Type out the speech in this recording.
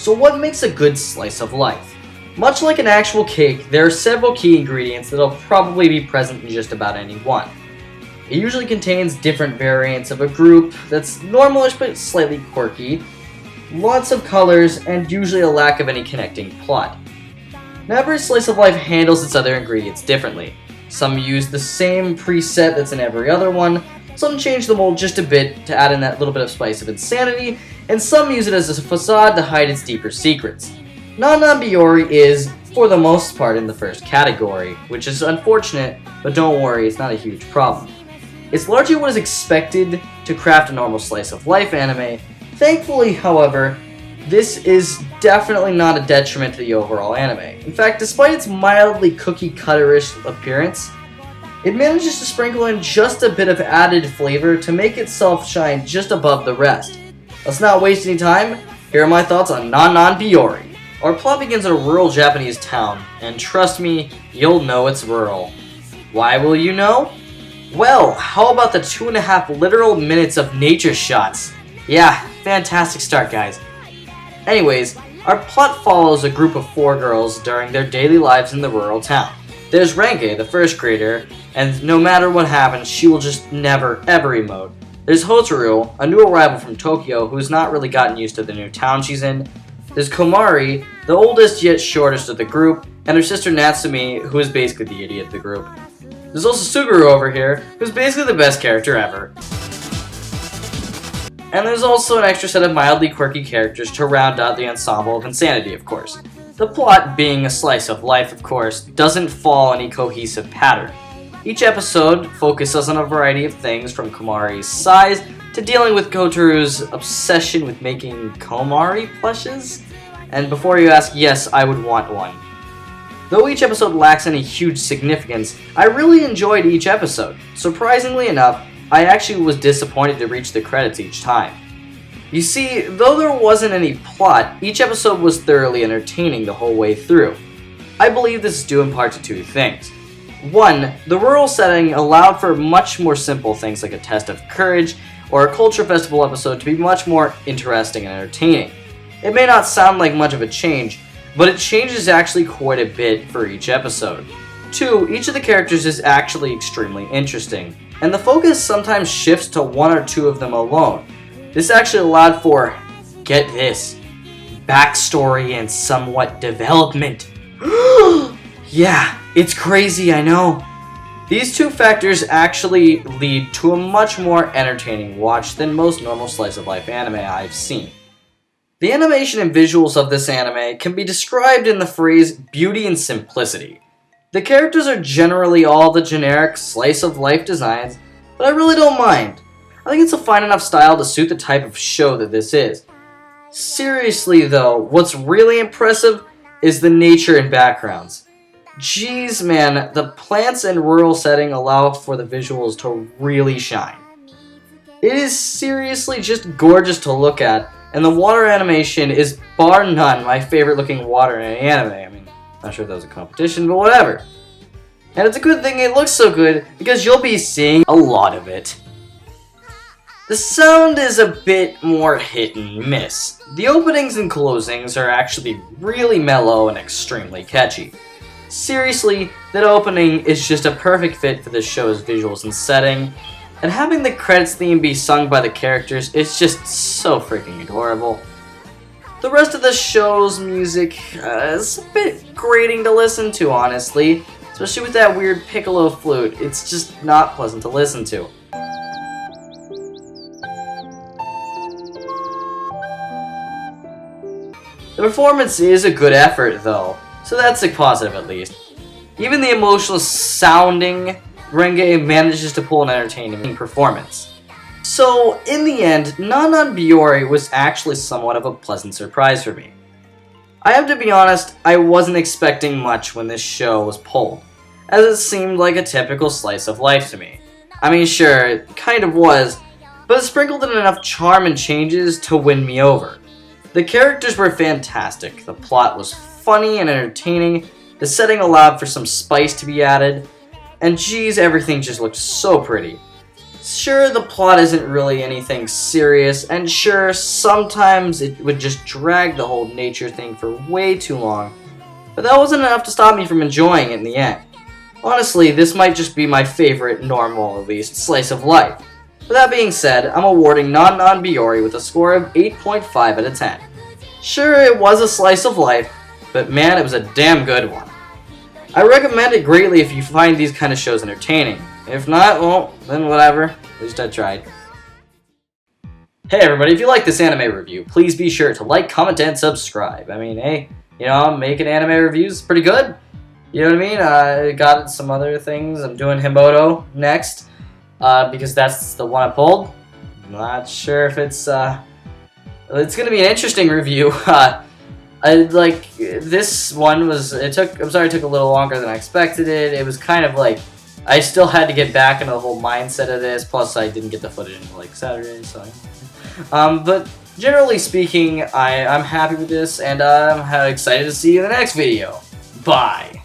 So what makes a good slice of life? Much like an actual cake, there are several key ingredients that will probably be present in just about any one. It usually contains different variants of a group that's normalish but slightly quirky, lots of colors, and usually a lack of any connecting plot. Now every slice of life handles its other ingredients differently. Some use the same preset that's in every other one, some change the mold just a bit to add in that little bit of spice of insanity, and some use it as a facade to hide its deeper secrets. Non Biyori is, for the most part, in the first category, which is unfortunate, but don't worry, it's not a huge problem. It's largely what is expected to craft a normal slice of life anime. Thankfully, however, this is definitely not a detriment to the overall anime. In fact, despite its mildly cookie-cutter-ish appearance, it manages to sprinkle in just a bit of added flavor to make itself shine just above the rest. Let's not waste any time. Here are my thoughts on Non Biyori. Our plot begins in a rural Japanese town, and trust me, you'll know it's rural. Why will you know? Well, how about the 2.5 literal minutes of nature shots? Yeah, fantastic start, guys. Anyways, our plot follows a group of 4 girls during their daily lives in the rural town. There's Renge, the first grader, and no matter what happens, she will just never, ever emote. There's Hotaru, a new arrival from Tokyo who's not really gotten used to the new town she's in. There's Komari, the oldest yet shortest of the group, and her sister Natsumi, who is basically the idiot of the group. There's also Suguru over here, who's basically the best character ever. And there's also an extra set of mildly quirky characters to round out the ensemble of insanity, of course. The plot, being a slice of life, of course, doesn't follow any cohesive pattern. Each episode focuses on a variety of things, from Komari's size to dealing with Kotaru's obsession with making Komari plushes. And before you ask, yes, I would want one. Though each episode lacks any huge significance, I really enjoyed each episode. Surprisingly enough, I actually was disappointed to reach the credits each time. You see, though there wasn't any plot, each episode was thoroughly entertaining the whole way through. I believe this is due in part to 2 things. 1, the rural setting allowed for much more simple things like a test of courage or a culture festival episode to be much more interesting and entertaining. It may not sound like much of a change, but it changes actually quite a bit for each episode. 2, each of the characters is actually extremely interesting, and the focus sometimes shifts to 1 or 2 of them alone. This actually allowed for, get this, backstory and somewhat development. Yeah, it's crazy, I know. These 2 factors actually lead to a much more entertaining watch than most normal slice of life anime I've seen. The animation and visuals of this anime can be described in the phrase beauty and simplicity. The characters are generally all the generic slice of life designs, but I really don't mind. I think it's a fine enough style to suit the type of show that this is. Seriously though, what's really impressive is the nature and backgrounds. Jeez man, the plants and rural setting allow for the visuals to really shine. It is seriously just gorgeous to look at, and the water animation is bar none my favorite looking water in an anime. I mean, not sure if that was a competition, but whatever. And it's a good thing it looks so good, because you'll be seeing a lot of it. The sound is a bit more hit and miss. The openings and closings are actually really mellow and extremely catchy. Seriously, that opening is just a perfect fit for the show's visuals and setting, and having the credits theme be sung by the characters is just so freaking adorable. The rest of the show's music is a bit grating to listen to, honestly, especially with that weird piccolo flute. It's just not pleasant to listen to. The performance is a good effort, though, so that's a positive at least. Even the emotional sounding Renge manages to pull an entertaining performance. So, in the end, Non Biyori was actually somewhat of a pleasant surprise for me. I have to be honest, I wasn't expecting much when this show was pulled, as it seemed like a typical slice of life to me. I mean, sure, it kind of was, but it sprinkled in enough charm and changes to win me over. The characters were fantastic, the plot was funny and entertaining, the setting allowed for some spice to be added, and geez, everything just looked so pretty. Sure, the plot isn't really anything serious, and sure, sometimes it would just drag the whole nature thing for way too long, but that wasn't enough to stop me from enjoying it in the end. Honestly, this might just be my favorite, normal at least, slice of life. With that being said, I'm awarding Non Biyori with a score of 8.5 out of 10. Sure, it was a slice of life, but man, it was a damn good one. I recommend it greatly if you find these kind of shows entertaining. If not, well, then whatever. At least I tried. Hey everybody, if you like this anime review, please be sure to like, comment, and subscribe. I mean, hey, I'm making anime reviews pretty good. You know what I mean? I got some other things. I'm doing Himoto next, because that's the one I pulled. I'm not sure if it's gonna be an interesting review. This one was, I'm sorry it took a little longer than I expected it. It was kind of like, I still had to get back into the whole mindset of this, plus I didn't get the footage until like Saturday, so. But generally speaking, I'm happy with this, and I'm excited to see you in the next video. Bye!